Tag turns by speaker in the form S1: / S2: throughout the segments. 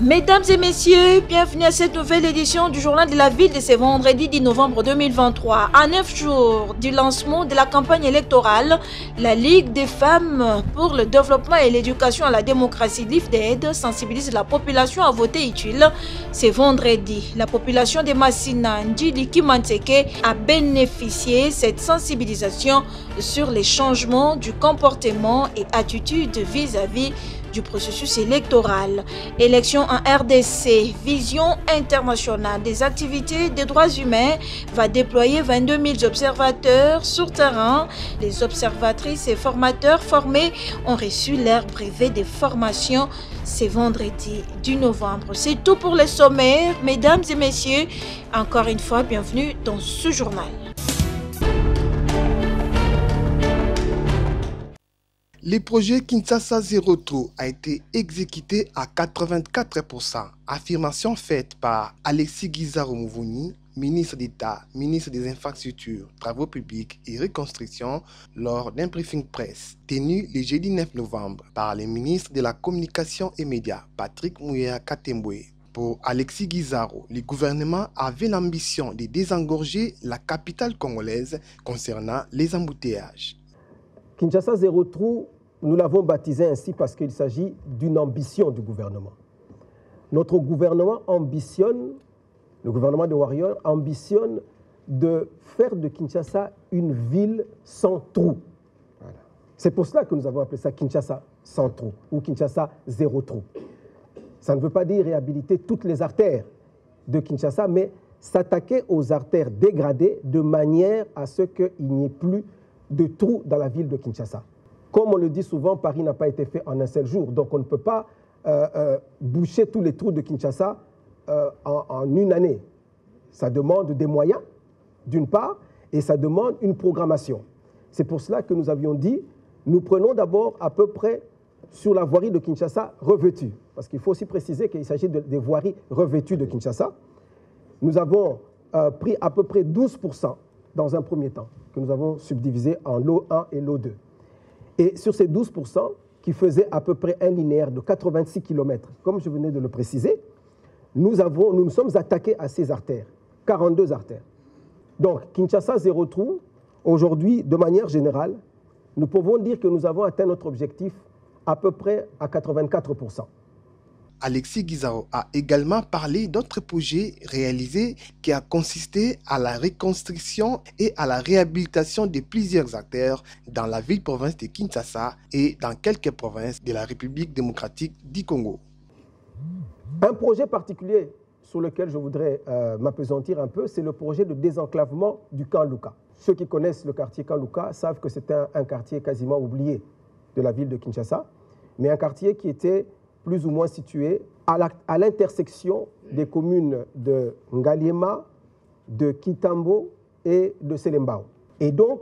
S1: Mesdames et messieurs, bienvenue à cette nouvelle édition du Journal de la Ville de ce vendredi 10 novembre 2023. À 9 jours du lancement de la campagne électorale, la Ligue des femmes pour le développement et l'éducation à la démocratie (LIFDED) sensibilise la population à voter utile. Ce vendredi, la population de Massina Ndjili Kimanteke a bénéficié de cette sensibilisation sur les changements du comportement et attitudes vis-à-vis du processus électoral. Élection en RDC, vision internationale des activités des droits humains va déployer 22 000 observateurs sur terrain. Les observatrices et formateurs formés ont reçu leur brevet de formation ce vendredi 10 novembre. C'est tout pour les sommaires. Mesdames et messieurs, encore une fois, bienvenue dans ce journal.
S2: Le projet Kinshasa Zéro Trou a été exécuté à 84%. Affirmation faite par Alexis Guizarro Mouvouni, ministre d'État, ministre des Infrastructures, Travaux publics et Reconstruction, lors d'un briefing presse tenu le jeudi 9 novembre par le ministre de la Communication et Médias, Patrick Mouya Katembwe. Pour Alexis Guizarro, le gouvernement avait l'ambition de désengorger la capitale congolaise concernant les embouteillages.
S3: Kinshasa Zéro Trou, nous l'avons baptisé ainsi parce qu'il s'agit d'une ambition du gouvernement. Notre gouvernement ambitionne, le gouvernement de Warrior ambitionne de faire de Kinshasa une ville sans trou. Voilà. C'est pour cela que nous avons appelé ça Kinshasa sans trou ou Kinshasa Zéro Trou. Ça ne veut pas dire réhabiliter toutes les artères de Kinshasa, mais s'attaquer aux artères dégradées de manière à ce qu'il n'y ait plus de trous dans la ville de Kinshasa. Comme on le dit souvent, Paris n'a pas été fait en un seul jour. Donc on ne peut pas boucher tous les trous de Kinshasa en une année. Ça demande des moyens, d'une part, et ça demande une programmation. C'est pour cela que nous avions dit, nous prenons d'abord à peu près sur la voirie de Kinshasa revêtue. Parce qu'il faut aussi préciser qu'il s'agit des voiries revêtues de Kinshasa. Nous avons pris à peu près 12% dans un premier temps, que nous avons subdivisé en lot 1 et lot 2. Et sur ces 12%, qui faisaient à peu près un linéaire de 86 km, comme je venais de le préciser, nous nous sommes attaqués à ces artères, 42 artères. Donc, Kinshasa Zéro Trou, aujourd'hui, de manière générale, nous pouvons dire que nous avons atteint notre objectif à peu près à 84%.
S2: Alexis Guizarro a également parlé d'autres projets réalisés qui ont consisté à la reconstruction et à la réhabilitation de plusieurs artères dans la ville-province de Kinshasa et dans quelques provinces de la République démocratique du Congo.
S3: Un projet particulier sur lequel je voudrais m'appesantir un peu, c'est le projet de désenclavement du camp Luka. Ceux qui connaissent le quartier camp Luka savent que c'est un quartier quasiment oublié de la ville de Kinshasa, mais un quartier qui était plus ou moins situé à l'intersection des communes de Ngaliema, de Kitambo et de Selembao. Et donc,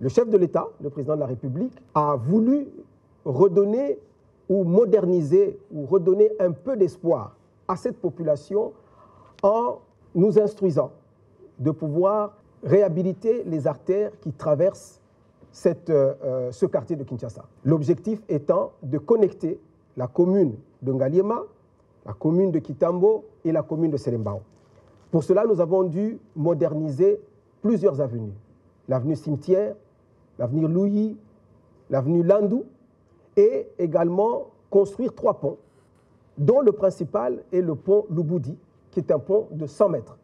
S3: le chef de l'État, le président de la République, a voulu redonner ou moderniser ou redonner un peu d'espoir à cette population en nous instruisant de pouvoir réhabiliter les artères qui traversent ce quartier de Kinshasa. L'objectif étant de connecter la commune de Ngaliema, la commune de Kitambo et la commune de Selembao. Pour cela, nous avons dû moderniser plusieurs avenues. L'avenue Cimetière, l'avenue Louis, l'avenue Landou, et également construire 3 ponts, dont le principal est le pont Luboudi, qui est un pont de 100 mètres.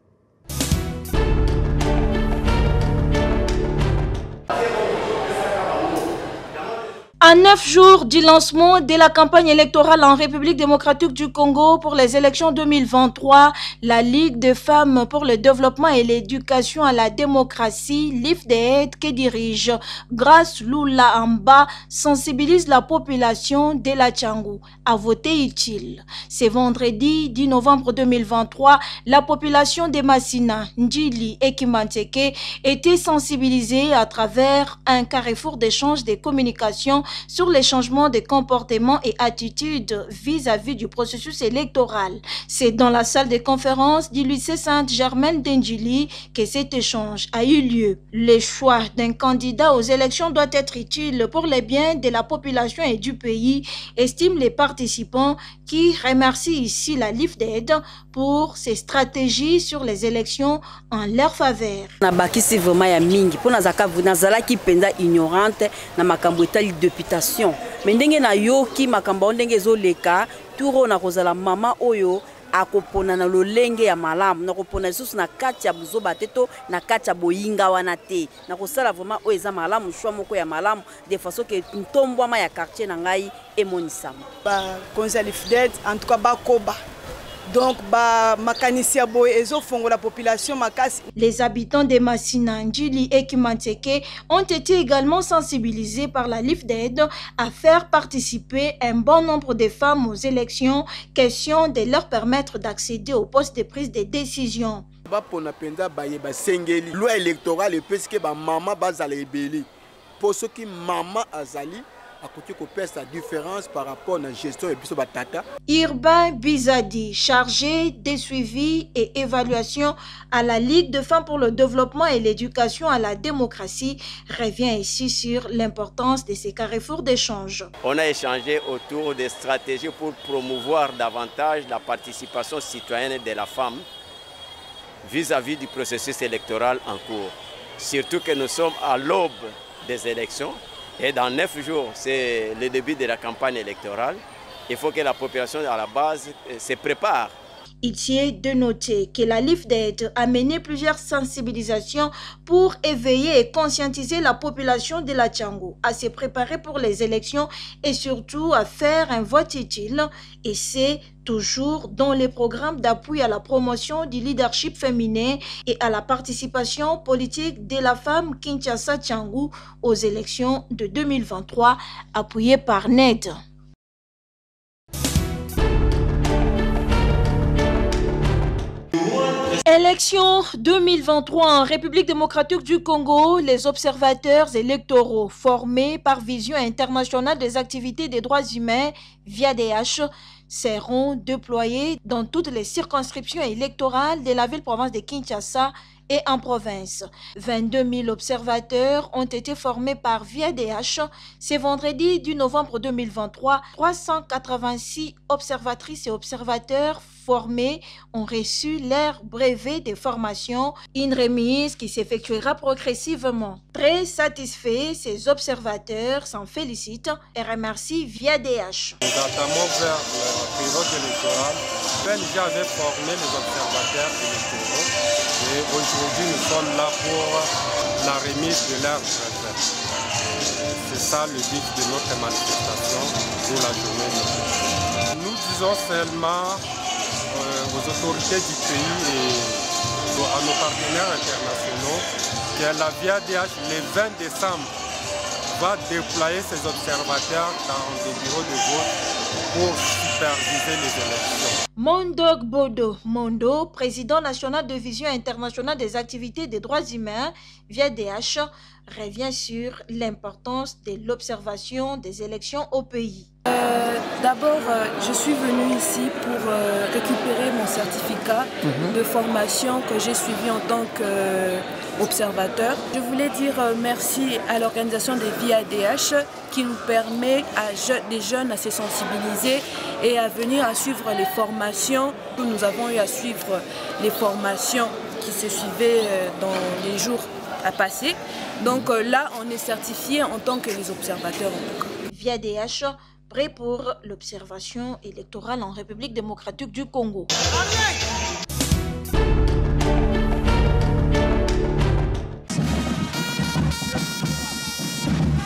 S1: À 9 jours du lancement de la campagne électorale en République démocratique du Congo pour les élections 2023, la Ligue des femmes pour le développement et l'éducation à la démocratie, LIFDED, que dirige Grâce Lula Amba, sensibilise la population de la Tchangou à voter utile. Ce vendredi 10 novembre 2023, la population de Massina, Ndjili et Kimanteke était sensibilisée à travers un carrefour d'échange de communication sur les changements de comportement et attitudes vis-à-vis du processus électoral. C'est dans la salle de conférence du lycée Sainte-Germaine d'Indjili que cet échange a eu lieu. Le choix d'un candidat aux élections doit être utile pour le bien de la population et du pays, estiment les participants qui remercient ici la LIFDED pour ses stratégies sur les élections en leur faveur.
S4: Nabakisi vraiment ya mingi pona nazala ki penza ignorante na makambo etali députation mais ndenge na yoki makambo ndenge ezoleka turo na kozala mama oyo akopona na lolenge ya malamu na kopona lisusu na kati ya buzoba teto na kati ya boyinga wana te na kosala vraiment oyo eza malamu choix moko ya malamu de façon que ntombwama ya quartier na ngai emonisama
S5: ba conseil LIFDED en tout cas ba koba. Donc, la population.
S1: Les habitants de Massina, Ndjili et Kimanteke ont été également sensibilisés par la LIFDED à faire participer un bon nombre de femmes aux élections, question de leur permettre d'accéder au poste de prise de décision.
S6: Loi électorale parce que maman bazala ebeli. Pour ceux qui maman azali à côté qu'on pèse la différence par rapport à la gestion et puis batata.
S1: Irba Bizadi, chargé des suivis et évaluations à la Ligue de femmes pour le développement et l'éducation à la démocratie, revient ici sur l'importance de ces carrefours d'échange.
S7: On a échangé autour des stratégies pour promouvoir davantage la participation citoyenne de la femme vis-à-vis du processus électoral en cours. Surtout que nous sommes à l'aube des élections. Et dans 9 jours, c'est le début de la campagne électorale. Il faut que la population à la base se prépare.
S1: Il est de noter que la LIFDED a mené plusieurs sensibilisations pour éveiller et conscientiser la population de la Tchango à se préparer pour les élections et surtout à faire un vote utile. Et c'est toujours dans les programmes d'appui à la promotion du leadership féminin et à la participation politique de la femme Kinshasa Tchango aux élections de 2023 appuyées par NED. Élection 2023 en République démocratique du Congo, les observateurs électoraux formés par Vision internationale des activités des droits humains via DH seront déployés dans toutes les circonscriptions électorales de la ville-province de Kinshasa et en province. 22 000 observateurs ont été formés par VIADH. Ce vendredi 10 novembre 2023, 386 observatrices et observateurs formés ont reçu leur brevet de formation, une remise qui s'effectuera progressivement. Très satisfaits, ces observateurs s'en félicitent et remercient VIADH.
S8: Nous entamons vers la période électorale. PNG avait formé les observateurs électoraux et aujourd'hui nous sommes là pour la remise de leur brevet. C'est ça le but de notre manifestation pour la journée. Nous disons seulement aux autorités du pays et à nos partenaires internationaux que la VIADH le 20 décembre va déployer ses observateurs dans des bureaux de vote pour superviser les élections.
S1: Mondok Bodo Mondo, président national de Vision internationale des activités des droits humains, VIADH, revient sur l'importance de l'observation des élections au pays.
S9: D'abord, je suis venue ici pour récupérer mon certificat de formation que j'ai suivi en tant qu'observateur. Je voulais dire merci à l'organisation des VIADH qui nous permet à des jeunes à se sensibiliser et à venir à suivre les formations. Nous avons eu à suivre les formations qui se suivaient dans les jours à passer. Donc là, on est certifié en tant que les observateurs en tout cas.
S1: VIADH, prêt pour l'observation électorale en République démocratique du Congo.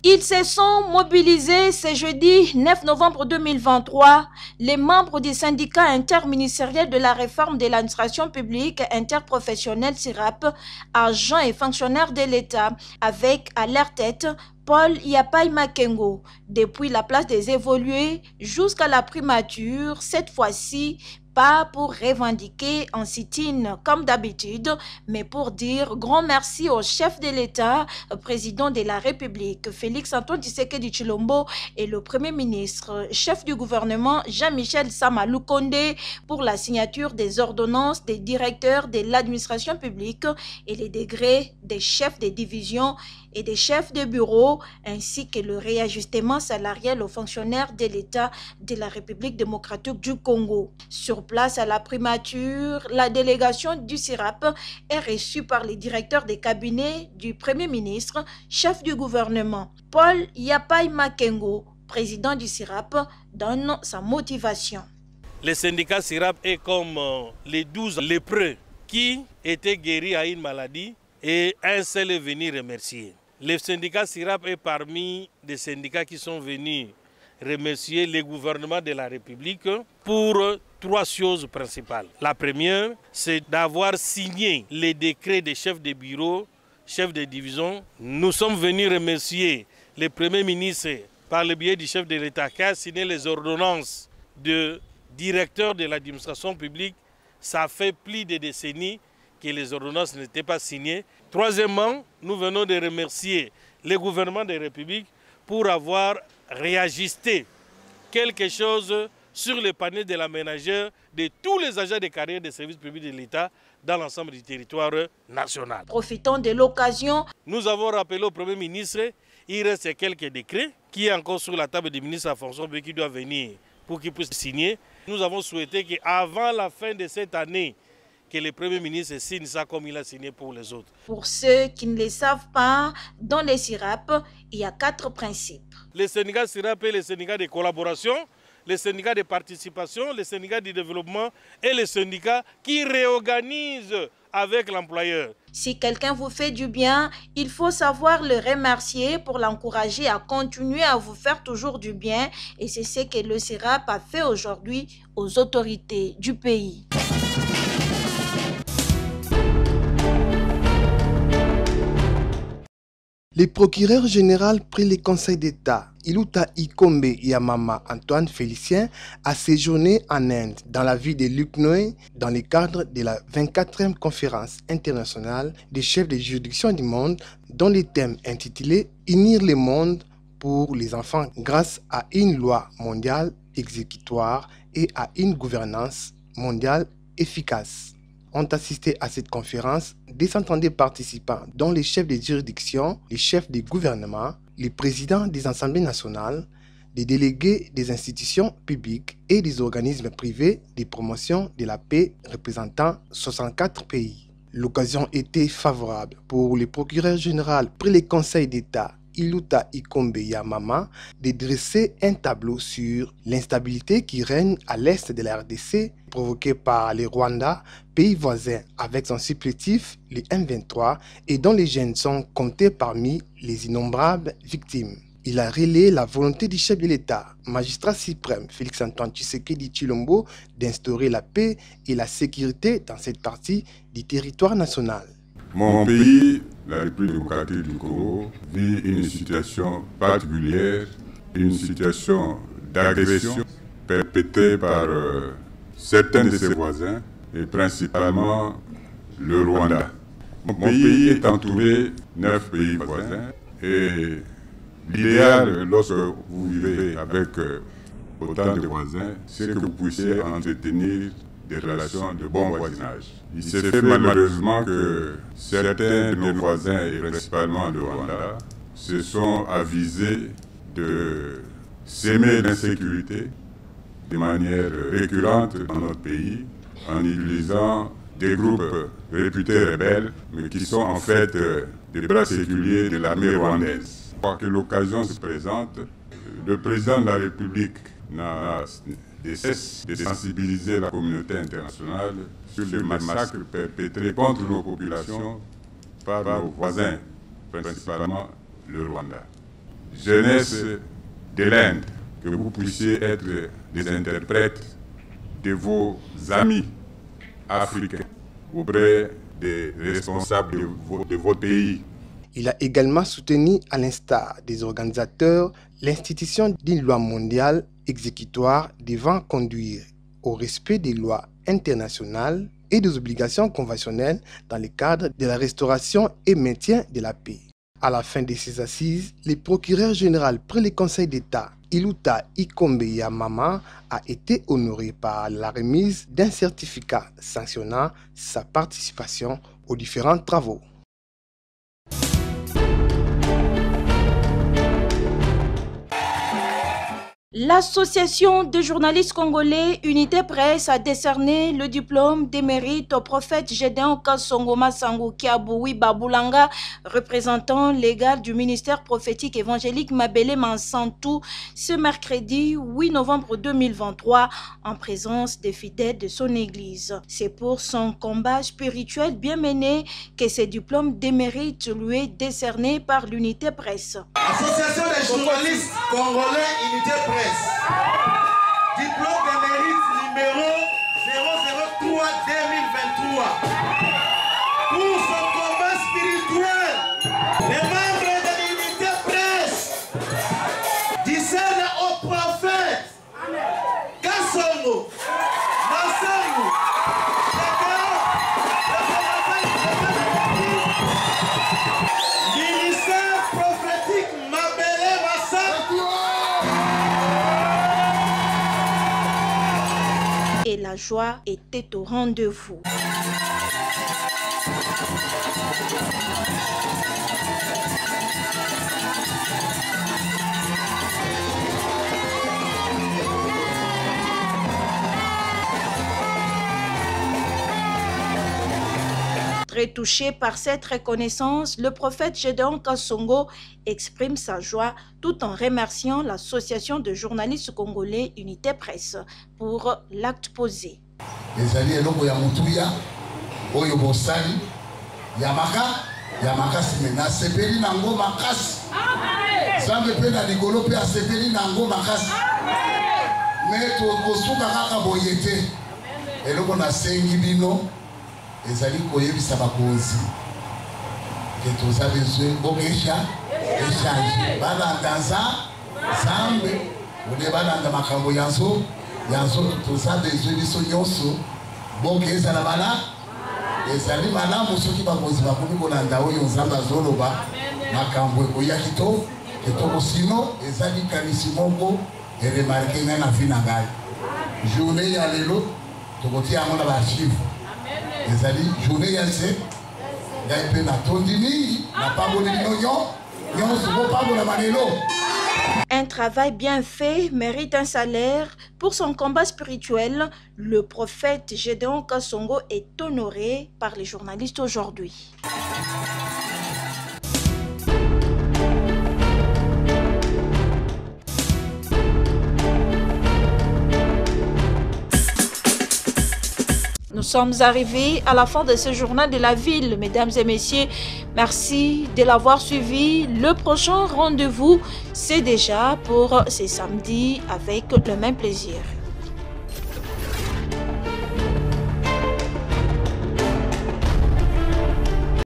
S1: Ils se sont mobilisés ce jeudi 9 novembre 2023. Les membres du syndicat interministériel de la réforme de l'administration publique interprofessionnelle SIRAP, agents et fonctionnaires de l'État, avec à leur tête Paul Yapai Makengo, depuis la place des évolués jusqu'à la primature, cette fois-ci pas pour revendiquer un sit-in comme d'habitude, mais pour dire grand merci au chef de l'État, président de la République, Félix-Antoine Tshisekedi Tshilombo, et le Premier ministre, chef du gouvernement, Jean-Michel Sama Lukonde, pour la signature des ordonnances des directeurs de l'administration publique et les degrés des chefs de division et des chefs de bureau, ainsi que le réajustement salarial aux fonctionnaires de l'État de la République démocratique du Congo. Sur place à la primature, la délégation du SIRAP est reçue par les directeurs des cabinets du Premier ministre, chef du gouvernement. Paul Yapai Makengo, président du SIRAP, donne sa motivation.
S10: Le syndicat SIRAP est comme les 12 lépreux qui étaient guéris à une maladie et un seul est venu remercier. Le syndicat SIRAP est parmi des syndicats qui sont venus remercier le gouvernement de la République pour 3 choses principales. La première, c'est d'avoir signé les décrets des chefs de bureau, chefs de division. Nous sommes venus remercier le Premier ministre par le biais du chef de l'État qui a signé les ordonnances de directeur de l'administration publique. Ça fait plus de décennies que les ordonnances n'étaient pas signées. Troisièmement, nous venons de remercier le gouvernement de la République pour avoir réajusté quelque chose sur le panier de la ménagère de tous les agents de carrière des services publics de l'État dans l'ensemble du territoire national.
S1: Profitant de l'occasion,
S10: nous avons rappelé au Premier ministre, il reste quelques décrets qui est encore sur la table du ministre en fonction de qui doit venir pour qu'il puisse signer. Nous avons souhaité qu'avant la fin de cette année, que le Premier ministre signe ça comme il a signé pour les autres.
S1: Pour ceux qui ne le savent pas, dans les SIRAP, il y a 4 principes.
S10: Les syndicats SIRAP et les syndicats de collaboration, les syndicats de participation, les syndicats de développement et les syndicats qui réorganisent avec l'employeur.
S1: Si quelqu'un vous fait du bien, il faut savoir le remercier pour l'encourager à continuer à vous faire toujours du bien. Et c'est ce que le SIRAP a fait aujourd'hui aux autorités du pays.
S2: Le procureur général pris le Conseil d'État, Iluta Ikombe Yamama Antoine Félicien, a séjourné en Inde, dans la ville de Lucknow, dans le cadre de la 24e conférence internationale des chefs de juridiction du monde, dont le thème intitulé « Unir le monde pour les enfants grâce à une loi mondiale exécutoire et à une gouvernance mondiale efficace ». Ont assisté à cette conférence des centaines de participants, dont les chefs de juridiction, les chefs de gouvernement, les présidents des assemblées nationales, les délégués des institutions publiques et des organismes privés de promotion de la paix représentant 64 pays. L'occasion était favorable pour le procureur général pris le Conseil d'État Iluta Ikombe Yamama de dresser un tableau sur l'instabilité qui règne à l'est de la RDC provoquée par le Rwanda, pays voisin avec son supplétif, le M23, et dont les jeunes sont comptés parmi les innombrables victimes. Il a relayé la volonté du chef de l'État, magistrat suprême Félix-Antoine Tshisekedi Tshilombo, d'instaurer la paix et la sécurité dans cette partie du territoire national.
S11: Mon pays, la République démocratique du Congo, vit une situation particulière, une situation d'agression perpétrée par certains de ses voisins, et principalement le Rwanda. Mon pays est entouré de 9 pays voisins, et l'idéal, lorsque vous vivez avec autant de voisins, c'est que vous puissiez entretenir des relations de bon voisinage. Il s'est fait malheureusement que certains de nos voisins, et principalement le Rwanda, se sont avisés de s'aimer l'insécurité de manière récurrente dans notre pays en utilisant des groupes réputés rebelles, mais qui sont en fait des bras séculiers de l'armée rwandaise. Pour que l'occasion se présente, le président de la République n'a de cesse de sensibiliser la communauté internationale sur le massacre perpétré contre nos populations par nos voisins, principalement le Rwanda. Jeunesse de l'Inde, que vous puissiez être des interprètes de vos amis africains auprès des responsables de votre pays.
S2: Il a également soutenu, à l'instar des organisateurs, l'institution d'une loi mondiale exécutoire devant conduire au respect des lois internationales et des obligations conventionnelles dans le cadre de la restauration et maintien de la paix. À la fin de ces assises, le procureur général près le Conseil d'État, Iluta Ikombe Yamama, a été honoré par la remise d'un certificat sanctionnant sa participation aux différents travaux.
S1: L'association de journalistes congolais Unité Presse a décerné le diplôme des mérites au prophète Gédéon Kassongo Masango Kiaboui Babulanga, représentant légal du ministère prophétique évangélique Mabele Mansantou, ce mercredi 8 novembre 2023 en présence des fidèles de son église. C'est pour son combat spirituel bien mené que ce diplôme des mérites lui est décerné par l'Unité Presse.
S12: Association des journalistes congolais Unité Presse. Diplôme de mérite numéro 003-2023. Pour son combat spirituel, les membres de l'Unité Presse discernent au prophète Kassongo Masango ministère prophétique Mabele Mansantou.
S1: Et la joie était au rendez-vous. Très touché par cette reconnaissance, le prophète Gédéon Kassongo exprime sa joie tout en remerciant l'association de journalistes congolais Unité Presse pour l'acte posé.
S13: ezali koyebisa bakonzi ke toza besoin bokesha échange balanda zambe ode balanda makambo yanzo toza besoin biso nyonso bokeza na bala ezali malamu soki bakonzi bakomi kolanda oyo nzambe azoloba makambo ekoya kitoko sino ezali kanisi moko eremarke ngai na vi na ngai journée ya lelo tokotia yango na baarchive. Journée
S1: un travail bien fait mérite un salaire. Pour son combat spirituel, le prophète Gédéon Kassongo est honoré par les journalistes aujourd'hui. Nous sommes arrivés à la fin de ce journal de la ville, mesdames et messieurs. Merci de l'avoir suivi. Le prochain rendez-vous, c'est déjà pour ce samedi avec le même plaisir.